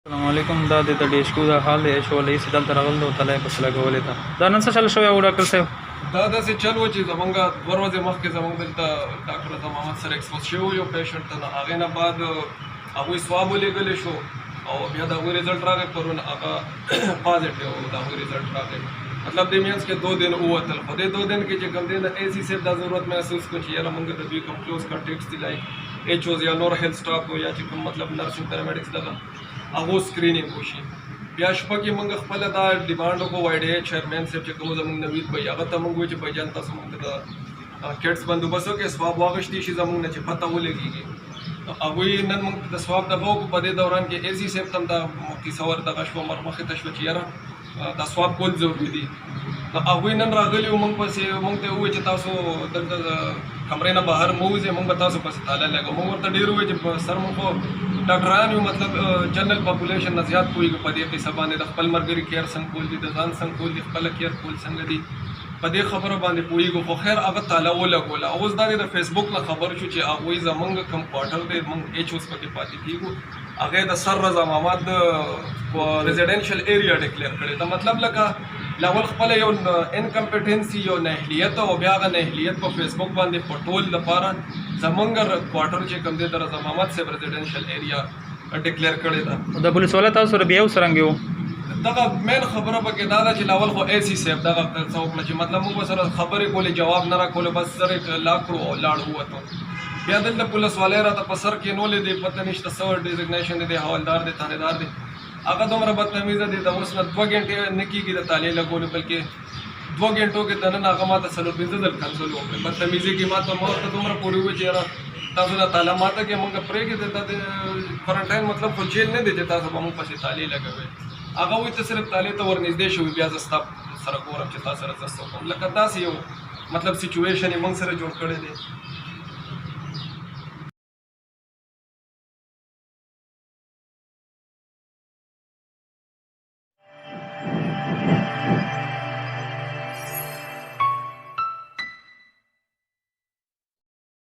अस्सलामुअलैकुम दा د ډیشکو د حال دی شولې سیدل ترغل د تلای په سلا کولې تا دا نن څه چل شوی او ډاکټر صاحب دا داسې چل و چې زمونږ دوه ورځې مخکې زمونږ دلته ډاکټر رضا محمد سره ایکسپوز شوی یو پیشنټ ته د هغې نه بعد هغوی سواب ولېږلی شو او بیا د هغوی رزلټ راغی پرون هغه پازیټیو د هغوی رزلټ راغی مطلب دې مینس کې 2 दिन ووتل خو دې 2 दिन کې چې کوم دی د اے سی صاحب دا ضرورت محسوس کړو چې یاره مونږ د دوی کوم کلوز کانټیکټس دي لایک ایچ اوز یا نور هیلث سټاف یا چې کوم مطلب نرسینګ پیرامیډکس دغه هغو سکرینینګ وشي بیا شپه کې موږ خپله دا ډیمانډ وکړو وائی ډي چیرمین صاحب چې کوم زموږ نوید بھائی هغه ته موږ وایو چې بھاجان تاسو موږ ته د کټس بندوبست وکړئ سواب واخیستی شي زموږ نه چې پته ولګېږي نو هغوی نن موږ د سواب دغه وکړو په دې دوران کې اے سی صاحب ته هم دا مفتي صور دغه شوه مخې ته شوه چې یاره دا سواب کول ضروري دي نو هغوی نن راغلي وو موږ پسې موږ ته ووایي چې تاسو دلته کمرې نه بهر مه وځئ موږ به تاسو پسې تاله لګو موږ ورته ډېر ووایو چې سر موږ خو ډاکټران یو مطلب جنرال پاپولیشن نه زیات پوهېږي په دې قصه باندې د خپل ملګري کیر څنګه کول دي د ځان څنګه کول دي خپله کیر کول څنګه دي په دې خبرو باندې پوهېږو خو خیر هغه تاله ولګوله اوس دا د فیسبوک نه خبر شو چې هغوی زمونږ کوم کوارټر دی موږ ایچ اوس پکې پاتې کېږو هغې د سر رضا محمد ریزیډنشل ایریا ډکلیر کړی دا مطلب لکه لاول خپله یو انکمپټنسي یو نااهلیت او بیا هغه نااهلیت په فیسبوک باندې په ټول لپاره زمونږ کوارټر چې کوم دی د رضا محمد صاحب ریزیډنشل ایریا ډکلیر کړی ده د پولیس والا تاسو سره بیا څرنګه یو دغه مین خبره پکې دا ده چې لاول خو اے سی صاحب دغه څه وکړه چې مطلب موږ سره خبرې کولې جواب نه راکولو بس سره لا کړو او لاړ ووتو بیا دلته پولیس والی راته په سر کې نولې دی پته نشته څه ډیزګنیشن دی حوالدار دی تانیدار دی هغه دومره بدتمیزه دی د اوس نه 2 غنټې نه کېږي د تالې لګولو بلکې 2 غنټو کې دننه هغه ماته 45 ځل کنسول وکړې بدتمیزي کې ماته دومره پورې وویل چې یاره تاسو د تاله ماته کې موږ پرېږدي د کوارنټاین مطلب خو جیل نه دی چې تاسو به موږ پسې تالې لګوئ هغه وایي ته صرف تالې ته ورنږدې شوي بیا زه ستا سره ګورم چې تا سره زه څه وکړم لکه داسې یو مطلب سچویشن یې موږ سره جوړ کړی دی